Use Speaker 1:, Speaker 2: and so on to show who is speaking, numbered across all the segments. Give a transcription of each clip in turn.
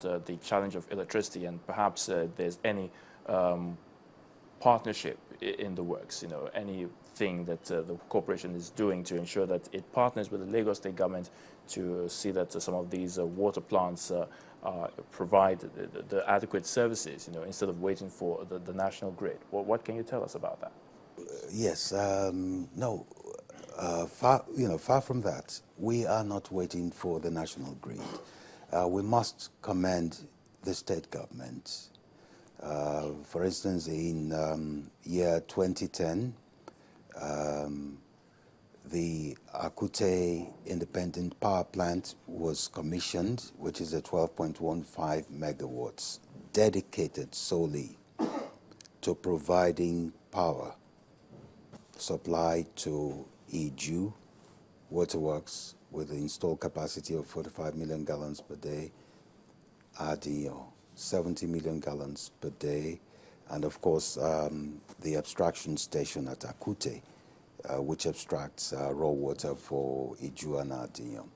Speaker 1: the challenge of electricity, and perhaps there's any partnership in the works, anything that the corporation is doing to ensure that it partners with the Lagos State government to see that some of these water plants provide the adequate services, instead of waiting for the national grid. What can you tell us about that?
Speaker 2: Yes, no, far from that. We are not waiting for the national grid. We must commend the state government. For instance, in year 2010, the Akute Independent Power Plant was commissioned, which is a 12.15 megawatts, dedicated solely to providing power supply to Iju Waterworks with an installed capacity of 45 million gallons per day, Adio 70 million gallons per day, and of course the abstraction station at Akute, which abstracts raw water for Iju and Adio.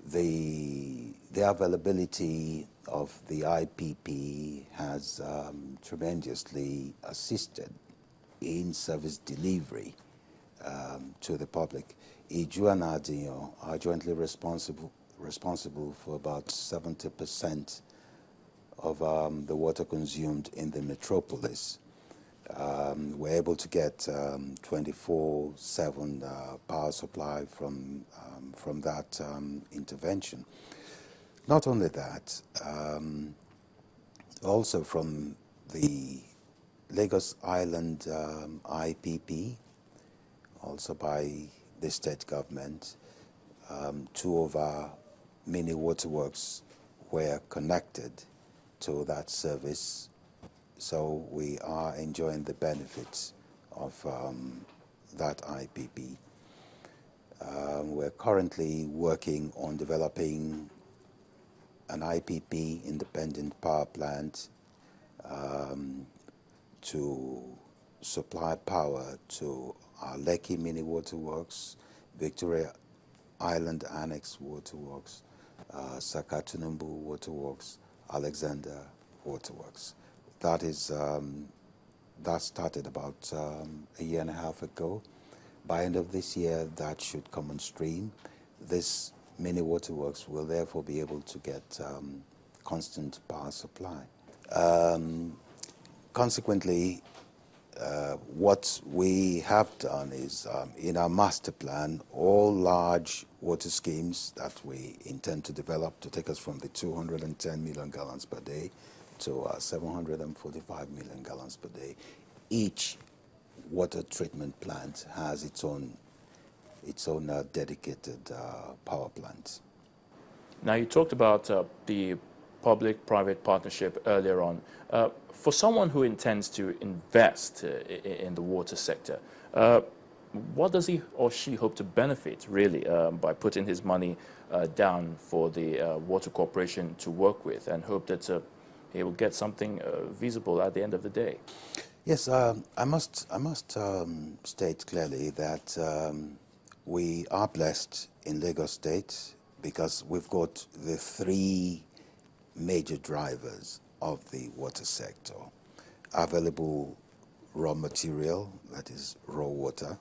Speaker 2: The availability of the IPP has tremendously assisted in service delivery to the public. Iju and Adio are jointly responsible for about 70% of the water consumed in the metropolis. We're able to get 24/7 power supply from that intervention. Not only that, also from the Lagos Island IPP, also by the state government, 2 of our mini waterworks were connected to that service, so we are enjoying the benefits of that IPP. We're currently working on developing an IPP independent power plant to supply power to our Lekki mini waterworks, Victoria Island Annex waterworks, Sakatunumbu waterworks, Alexander waterworks. That started about a year and a half ago. By end of this year, that should come on stream. This mini waterworks will therefore be able to get constant power supply. Consequently, what we have done is, in our master plan, all large water schemes that we intend to develop to take us from the 210 million gallons per day to 745 million gallons per day, each water treatment plant has its own dedicated power plant.
Speaker 1: Now, you talked about the public-private partnership earlier on. For someone who intends to invest in the water sector, what does he or she hope to benefit, really, by putting his money down for the water corporation to work with, and hope that he will get something visible at the end of the day?
Speaker 2: Yes, I must state clearly that we are blessed in Lagos State because we've got the 3 major drivers of the water sector: available raw material, that is raw water.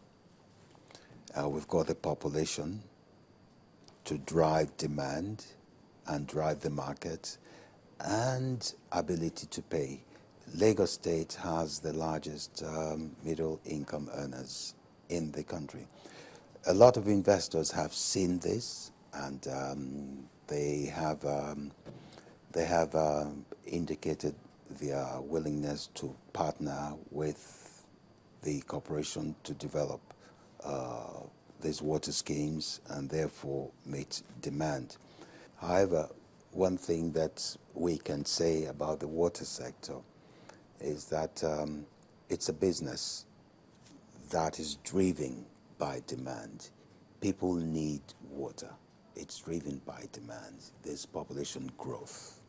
Speaker 2: We've got the population to drive demand and drive the market, and ability to pay. Lagos State has the largest middle income earners in the country. A lot of investors have seen this, and they have indicated their willingness to partner with the corporation to develop these water schemes and therefore meet demand. However, one thing that we can say about the water sector is that it's a business that is driven by demand. People need water. It's driven by demand. There's population growth.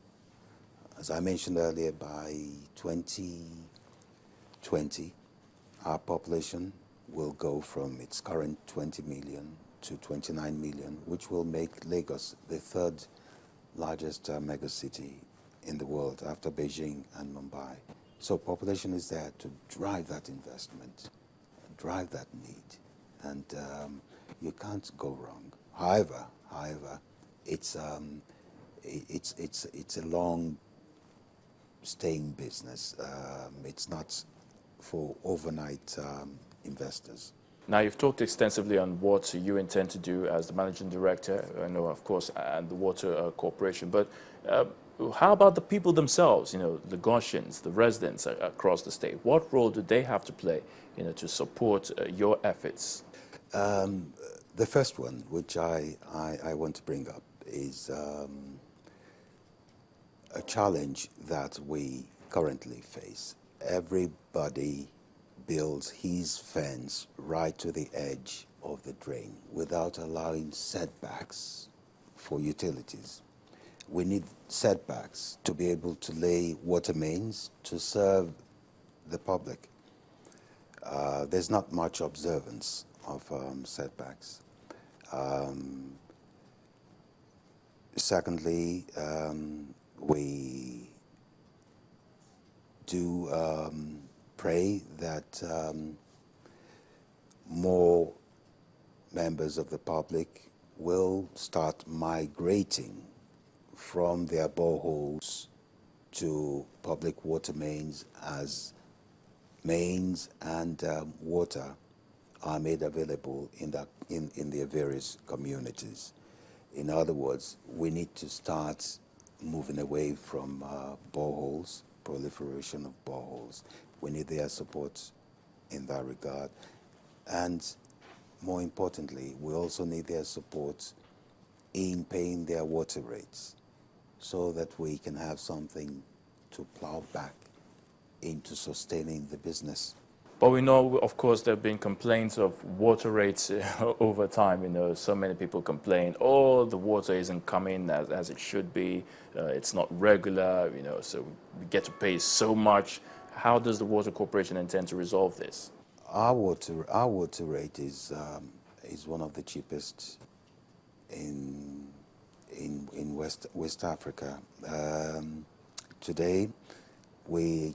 Speaker 2: As I mentioned earlier, by 2020, our population will go from its current 20 million to 29 million, which will make Lagos the third largest megacity in the world after Beijing and Mumbai. So population is there to drive that investment, drive that need, and you can't go wrong. However, it's a long staying business. It's not for overnight investors.
Speaker 1: Now, you've talked extensively on what you intend to do as the managing director, I know, of course, and the Water Corporation, but how about the people themselves, the Gaussians, the residents across the state? What role do they have to play, to support your efforts?
Speaker 2: The first one, which I want to bring up, is a challenge that we currently face. Everybody builds his fence right to the edge of the drain without allowing setbacks for utilities. We need setbacks to be able to lay water mains to serve the public. There's not much observance of setbacks. Secondly, we do pray that more members of the public will start migrating from their boreholes to public water mains as mains and water are made available in their various communities. In other words, we need to start moving away from boreholes, proliferation of boreholes. We need their support in that regard. And more importantly, we also need their support in paying their water rates so that we can have something to plow back into sustaining the business.
Speaker 1: But we know, of course, there have been complaints of water rates over time. So many people complain, oh, the water isn't coming as it should be. It's not regular, so we get to pay so much. How does the Water Corporation intend to resolve this?
Speaker 2: Our water rate is one of the cheapest in West Africa. Today, we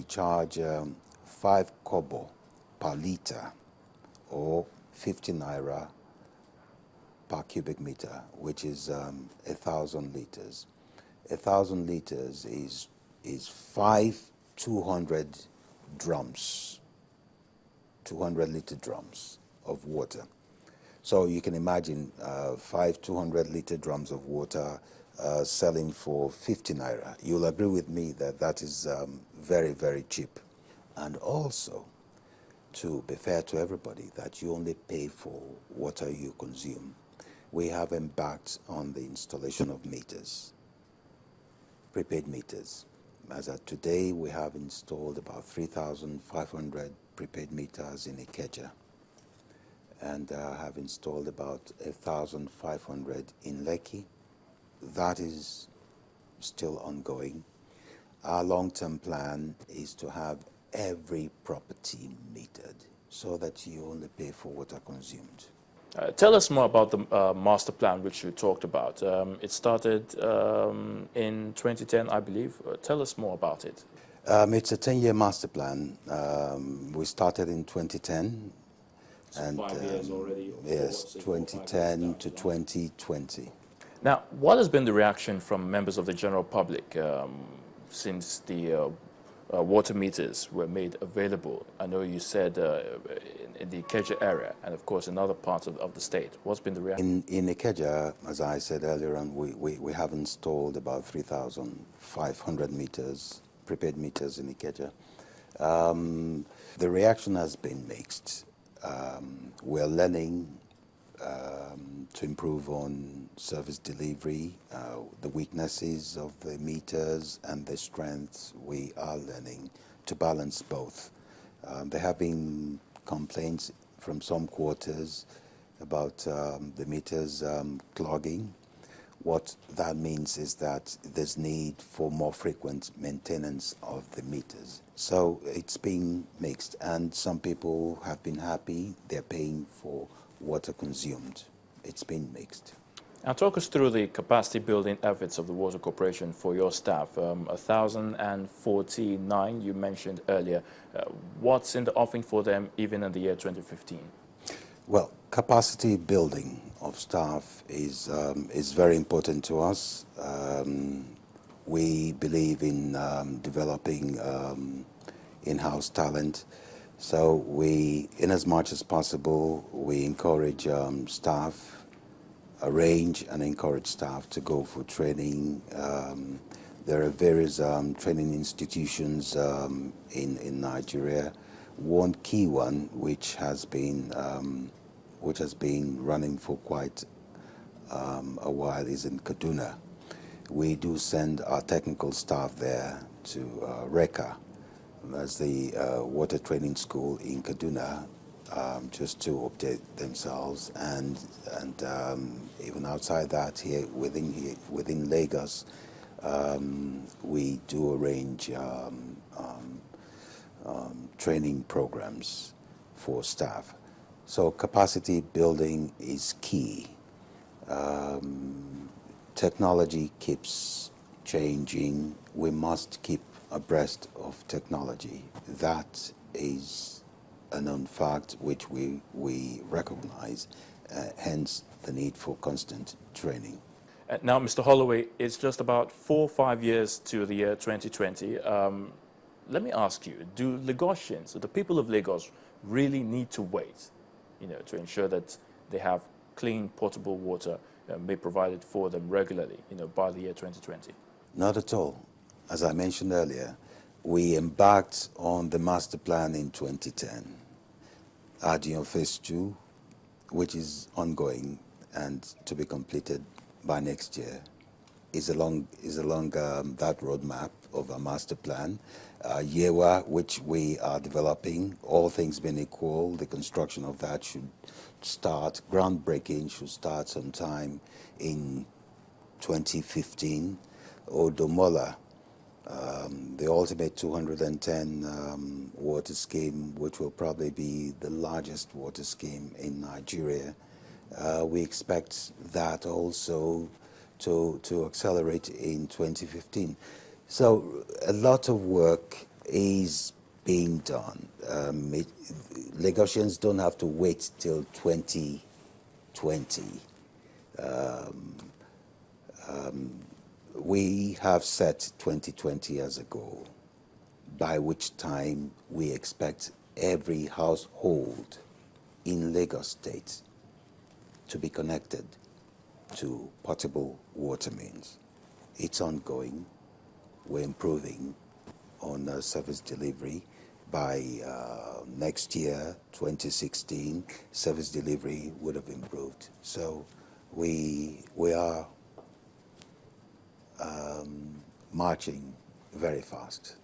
Speaker 2: charge 5 kobo per liter, or 50 naira per cubic meter, which is 1,000 liters. 1,000 liters is 5 200 drums, 200-liter drums of water. So you can imagine 5 200-liter drums of water selling for 50 naira. You'll agree with me that that is very, very cheap. And also, to be fair to everybody, that you only pay for water you consume, we have embarked on the installation of meters, prepaid meters. As of today, we have installed about 3,500 prepaid meters in Ikeja, and have installed about 1,500 in Lekki. That is still ongoing. Our long-term plan is to have every property metered so that you only pay for water consumed.
Speaker 1: Tell us more about the master plan which you talked about. It started in 2010, I believe. Tell us more about it.
Speaker 2: It's a 10-year master plan. We started in 2010.
Speaker 1: So and 5 years already?
Speaker 2: Yes, 2010 to 2020.
Speaker 1: Now, what has been the reaction from members of the general public since the water meters were made available? I know you said in the Ikeja area and, of course, in other parts of the state. What's been the reaction?
Speaker 2: In Ikeja, as I said earlier on, we have installed about 3,500 meters, prepaid meters in Ikeja. The reaction has been mixed. We're learning to improve on service delivery, the weaknesses of the meters and the strengths. We are learning to balance both. There have been complaints from some quarters about the meters clogging. What that means is that there's need for more frequent maintenance of the meters. So it's been mixed, and some people have been happy. They're paying for water consumed. it's been mixed.
Speaker 1: Now talk us through the capacity building efforts of the Water Corporation for your staff. 1,049 you mentioned earlier. What's in the offing for them even in the year 2015?
Speaker 2: Well, capacity building of staff is very important to us. We believe in developing in-house talent. So we, in as much as possible, we encourage staff, arrange and encourage staff to go for training. There are various training institutions in Nigeria. One key one, which has been running for quite a while, is in Kaduna. We do send our technical staff there to RECA, that's the water training school in Kaduna, just to update themselves, and even outside that, here within Lagos, we do arrange training programs for staff. So capacity building is key. Technology keeps changing. We must keep abreast of technology. That is a known fact which we recognize, hence the need for constant training.
Speaker 1: Now, Mr. Holloway, it's just about 4 or 5 years to the year 2020. Let me ask you, do Lagosians, the people of Lagos, really need to wait, to ensure that they have clean, potable water be provided for them regularly, by the year 2020?
Speaker 2: Not at all. As I mentioned earlier, we embarked on the master plan in 2010. Adion Phase 2, which is ongoing and to be completed by next year, is along that roadmap of our master plan. Yewa, which we are developing, all things being equal, the construction of that should start, groundbreaking should start sometime in 2015. Odomola, the ultimate 210 water scheme, which will probably be the largest water scheme in Nigeria. We expect that also to accelerate in 2015. So a lot of work is being done. Lagosians don't have to wait till 2020. We have set 2020 as a goal, by which time we expect every household in Lagos State to be connected to potable water means. It's ongoing. We're improving on service delivery. By next year, 2016, service delivery would have improved. So we are marching very fast.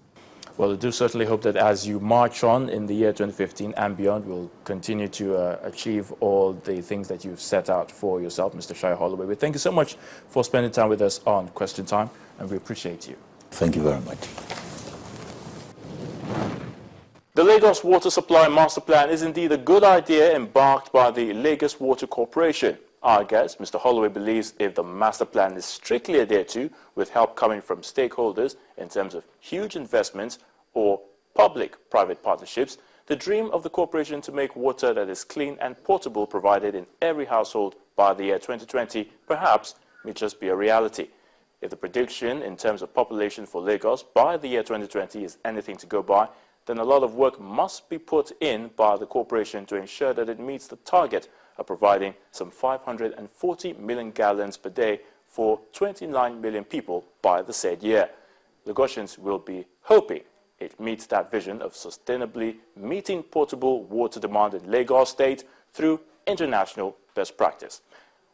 Speaker 1: Well, I do certainly hope that as you march on in the year 2015 and beyond, we'll continue to achieve all the things that you've set out for yourself, Mr. Shayo Holloway. We thank you so much for spending time with us on Question Time, and we appreciate you.
Speaker 2: Thank you very much.
Speaker 1: The Lagos Water Supply Master Plan is indeed a good idea embarked by the Lagos Water Corporation. Our guest, Mr. Holloway, believes if the master plan is strictly adhered to, with help coming from stakeholders in terms of huge investments or public-private partnerships, the dream of the corporation to make water that is clean and portable provided in every household by the year 2020 perhaps may just be a reality. If the prediction in terms of population for Lagos by the year 2020 is anything to go by, then a lot of work must be put in by the corporation to ensure that it meets the target of providing some 540 million gallons per day for 29 million people by the said year. Lagosians will be hoping it meets that vision of sustainably meeting portable water demand in Lagos State through international best practice.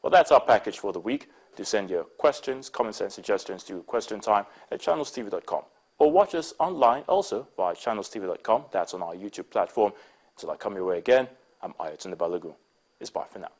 Speaker 1: Well, that's our package for the week. Do send your questions, comments and suggestions to questiontime@channelstv.com. Or watch us online also via channelstv.com. That's on our YouTube platform. Until I come your way again, I'm Ayotunde Balogun. It's bye for now.